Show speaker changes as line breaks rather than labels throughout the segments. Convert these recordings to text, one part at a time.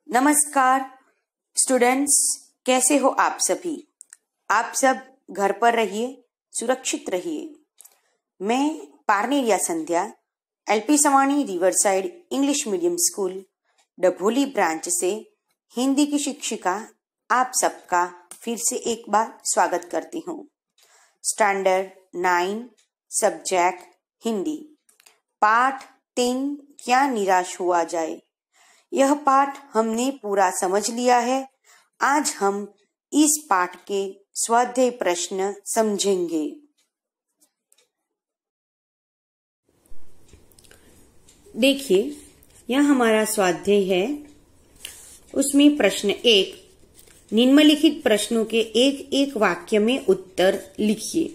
नमस्कार स्टूडेंट्स, कैसे हो आप सभी। आप सब घर पर रहिए, सुरक्षित रहिए। मैं Parneria Sandhya LP Savani riverside English medium school Dabholi branch से हिंदी की शिक्षिका आप सबका फिर से एक बार स्वागत करती हूँ। स्टैंडर्ड 9 सब्जेक्ट हिंदी, पाठ 3 क्या निराश हुआ जाए। यह पाठ हमने पूरा समझ लिया है। आज हम इस पाठ के स्वाध्याय प्रश्न समझेंगे। देखिए, यह हमारा स्वाध्याय है। उसमें प्रश्न 1, निम्नलिखित प्रश्नों के एक एक वाक्य में उत्तर लिखिए।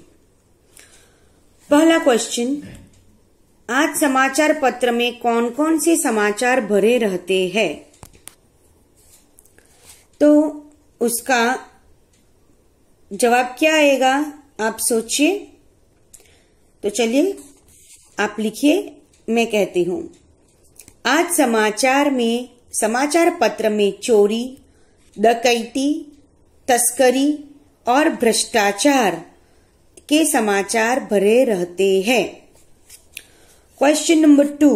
पहला क्वेश्चन, आज समाचार पत्र में कौन कौन से समाचार भरे रहते हैं। तो उसका जवाब क्या आएगा, आप सोचिए। तो चलिए आप लिखिए, मैं कहती हूं। आज समाचार पत्र में चोरी, डकैती, तस्करी और भ्रष्टाचार के समाचार भरे रहते हैं। क्वेश्चन नंबर 2,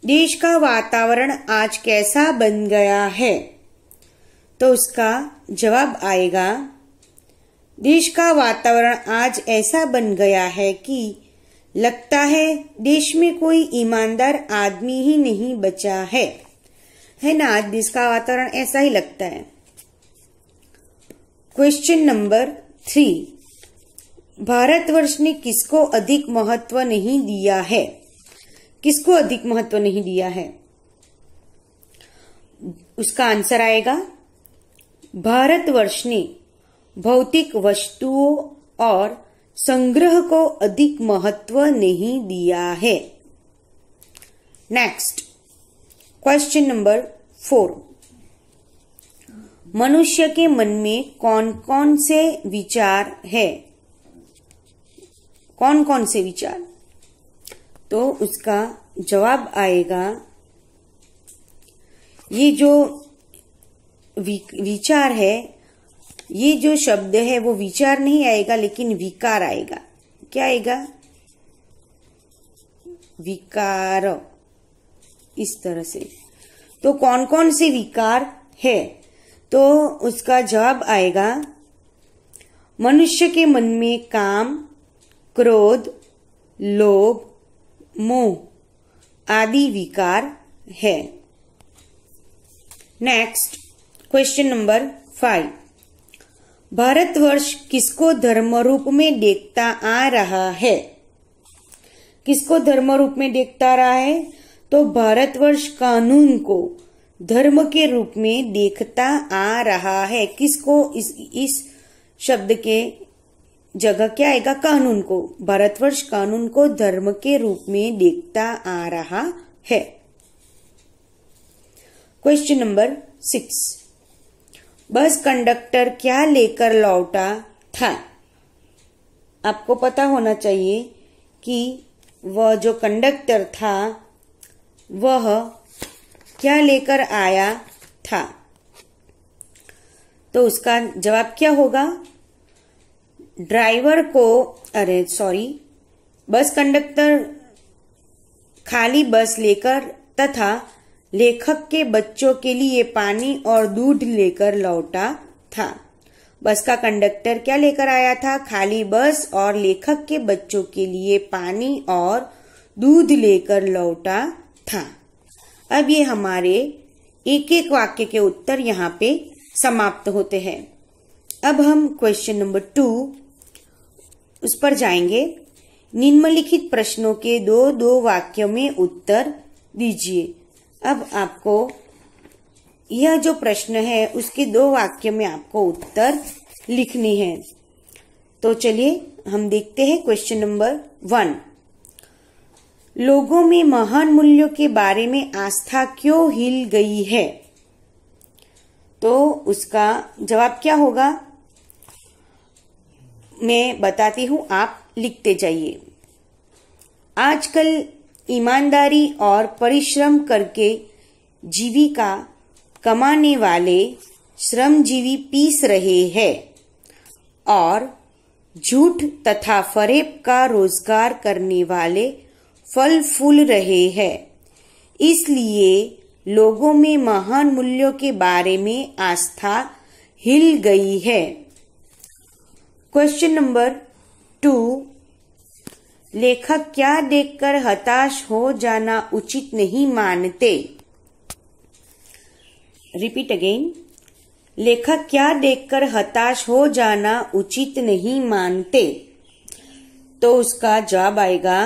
देश का वातावरण आज कैसा बन गया है। तो उसका जवाब आएगा, देश का वातावरण आज ऐसा बन गया है कि लगता है देश में कोई ईमानदार आदमी ही नहीं बचा है ना। आज देश का वातावरण ऐसा ही लगता है। क्वेश्चन नंबर 3, भारतवर्ष ने किसको अधिक महत्व नहीं दिया है। किसको अधिक महत्व नहीं दिया है, उसका आंसर आएगा, भारतवर्ष ने भौतिक वस्तुओं और संग्रह को अधिक महत्व नहीं दिया है। नेक्स्ट क्वेश्चन नंबर 4, मनुष्य के मन में कौन कौन से विचार है। कौन कौन से विचार, तो उसका जवाब आएगा, ये जो विचार है, ये जो शब्द है वो विचार नहीं आएगा लेकिन विकार आएगा। क्या आएगा, विकार, इस तरह से। तो कौन कौन से विकार है, तो उसका जवाब आएगा, मनुष्य के मन में काम, क्रोध, लोभ, मोह आदि विकार है। नेक्स्ट क्वेश्चन नंबर 5, भारतवर्ष किसको धर्म रूप में देखता आ रहा है। किसको धर्म रूप में देखता रहा है, तो भारतवर्ष कानून को धर्म के रूप में देखता आ रहा है। किसको, इस शब्द के जगह क्या आएगा, कानून को। भारतवर्ष कानून को धर्म के रूप में देखता आ रहा है। क्वेश्चन नंबर 6, बस कंडक्टर क्या लेकर लौटा था। आपको पता होना चाहिए कि वह जो कंडक्टर था वह क्या लेकर आया था। तो उसका जवाब क्या होगा, ड्राइवर को, बस कंडक्टर खाली बस लेकर तथा लेखक के बच्चों के लिए पानी और दूध लेकर लौटा था। बस का कंडक्टर क्या लेकर आया था, खाली बस और लेखक के बच्चों के लिए पानी और दूध लेकर लौटा था। अब ये हमारे एक एक वाक्य के उत्तर यहाँ पे समाप्त होते हैं। अब हम क्वेश्चन नंबर 2 उस पर जाएंगे। निम्नलिखित प्रश्नों के दो वाक्यों में उत्तर दीजिए। अब आपको यह जो प्रश्न है उसके 2 वाक्यों में आपको उत्तर लिखने हैं। तो चलिए हम देखते हैं क्वेश्चन नंबर 1, लोगों में महान मूल्यों के बारे में आस्था क्यों हिल गई है। तो उसका जवाब क्या होगा, मैं बताती हूं, आप लिखते जाइए। आजकल ईमानदारी और परिश्रम करके जीविका कमाने वाले श्रमजीवी पीस रहे हैं और झूठ तथा फरेब का रोजगार करने वाले फल फूल रहे हैं। इसलिए लोगों में महान मूल्यों के बारे में आस्था हिल गई है। क्वेश्चन नंबर 2, लेखक क्या देखकर हताश हो जाना उचित नहीं मानते? Repeat again. लेखक क्या देखकर हताश हो जाना उचित नहीं मानते? तो उसका जवाब आएगा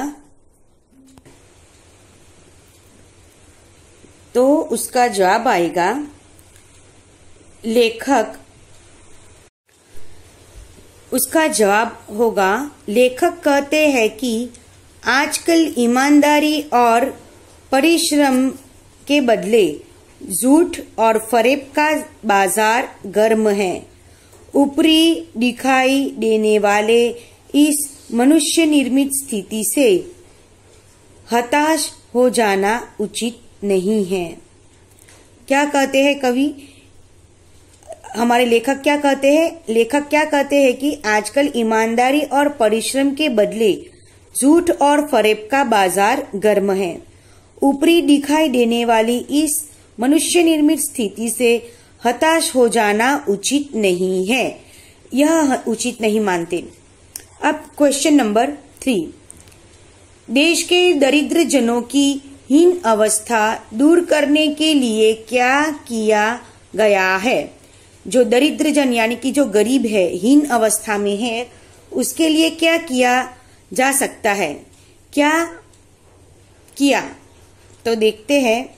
उसका जवाब होगा लेखक कहते हैं कि आजकल ईमानदारी और परिश्रम के बदले झूठ और फरेब का बाजार गर्म है। ऊपरी दिखाई देने वाले इस मनुष्य निर्मित स्थिति से हताश हो जाना उचित नहीं है। क्या कहते हैं कवि? हमारे लेखक क्या कहते हैं? लेखक क्या कहते हैं कि आजकल ईमानदारी और परिश्रम के बदले झूठ और फरेब का बाजार गर्म है। ऊपरी दिखाई देने वाली इस मनुष्य निर्मित स्थिति से हताश हो जाना उचित नहीं है। यह उचित नहीं मानते। अब क्वेश्चन नंबर 3, देश के दरिद्र जनों की हीन अवस्था दूर करने के लिए क्या किया गया है? जो दरिद्र जन यानी कि जो गरीब है, हीन अवस्था में है, उसके लिए क्या किया जा सकता है? क्या किया? तो देखते हैं।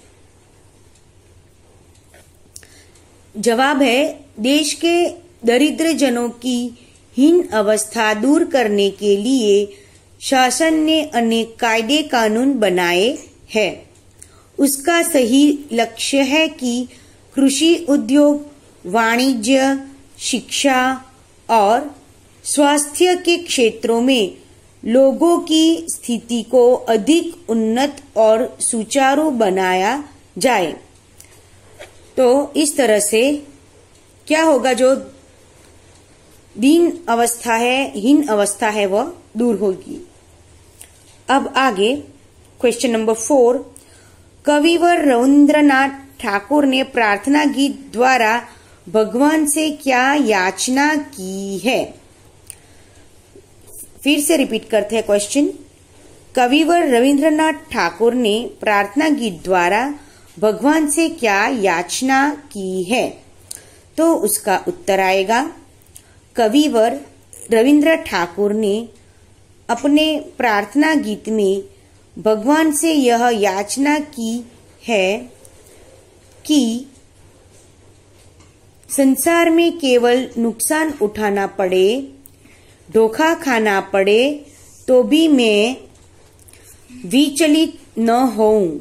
जवाब है देश के दरिद्र जनों की हीन अवस्था दूर करने के लिए शासन ने अनेक कायदे कानून बनाए हैं। उसका सही लक्ष्य है कि कृषि उद्योग, वाणिज्य, शिक्षा और स्वास्थ्य के क्षेत्रों में लोगों की स्थिति को अधिक उन्नत और सुचारू बनाया जाए। तो इस तरह से क्या होगा? जो दीन अवस्था है, हीन अवस्था है, वह दूर होगी। अब आगे क्वेश्चन नंबर 4, कविवर रविंद्रनाथ ठाकुर ने प्रार्थना गीत द्वारा भगवान से क्या याचना की है? फिर से रिपीट करते हैं क्वेश्चन। कविवर रविंद्रनाथ ठाकुर ने प्रार्थना गीत द्वारा भगवान से क्या याचना की है? तो उसका उत्तर आएगा कविवर रविंद्र ठाकुर ने अपने प्रार्थना गीत में भगवान से यह याचना की है कि संसार में केवल नुकसान उठाना पड़े, धोखा खाना पड़े, तो भी मैं विचलित न होऊं।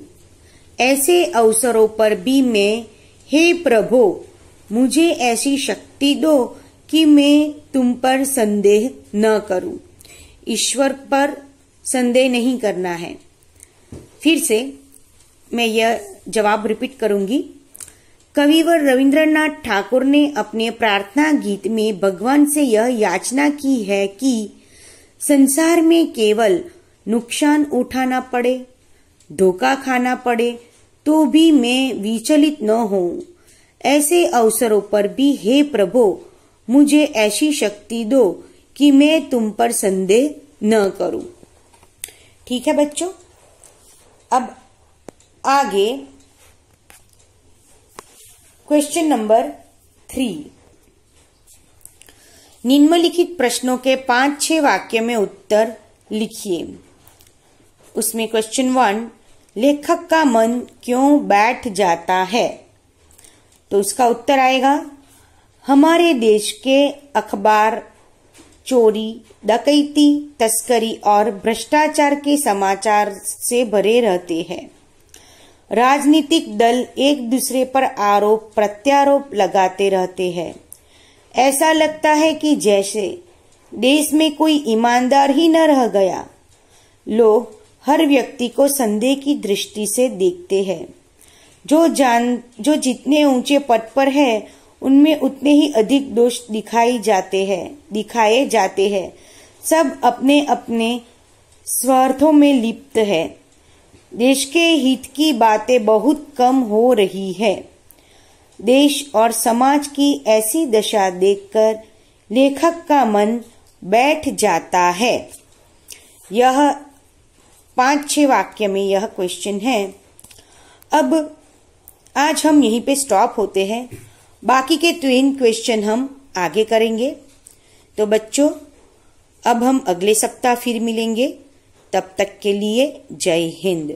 ऐसे अवसरों पर भी मैं, हे प्रभु, मुझे ऐसी शक्ति दो कि मैं तुम पर संदेह न करूं। ईश्वर पर संदेह नहीं करना है। फिर से मैं यह जवाब रिपीट करूंगी। कविवर रविंद्रनाथ ठाकुर ने अपने प्रार्थना गीत में भगवान से यह याचना की है कि संसार में केवल नुकसान उठाना पड़े, धोखा खाना पड़े, तो भी मैं विचलित न हूं। ऐसे अवसरों पर भी हे प्रभु, मुझे ऐसी शक्ति दो कि मैं तुम पर संदेह न करूं। ठीक है बच्चों, अब आगे क्वेश्चन नंबर 3, निम्नलिखित प्रश्नों के 5-6 वाक्य में उत्तर लिखिए। उसमें क्वेश्चन 1, लेखक का मन क्यों बैठ जाता है? तो उसका उत्तर आएगा हमारे देश के अखबार चोरी, डकैती, तस्करी और भ्रष्टाचार के समाचार से भरे रहते हैं। राजनीतिक दल एक दूसरे पर आरोप प्रत्यारोप लगाते रहते हैं। ऐसा लगता है कि जैसे देश में कोई ईमानदार ही न रह गया। लोग हर व्यक्ति को संदेह की दृष्टि से देखते हैं। जो जितने ऊंचे पद पर है उनमें उतने ही अधिक दोष दिखाए जाते हैं। सब अपने अपने स्वार्थों में लिप्त है। देश के हित की बातें बहुत कम हो रही है। देश और समाज की ऐसी दशा देखकर लेखक का मन बैठ जाता है। यह 5-6 वाक्य में यह क्वेश्चन है। अब आज हम यहीं पे स्टॉप होते हैं। बाकी के 3 क्वेश्चन हम आगे करेंगे। तो बच्चों, अब हम अगले सप्ताह फिर मिलेंगे। तब तक के लिए जय हिंद।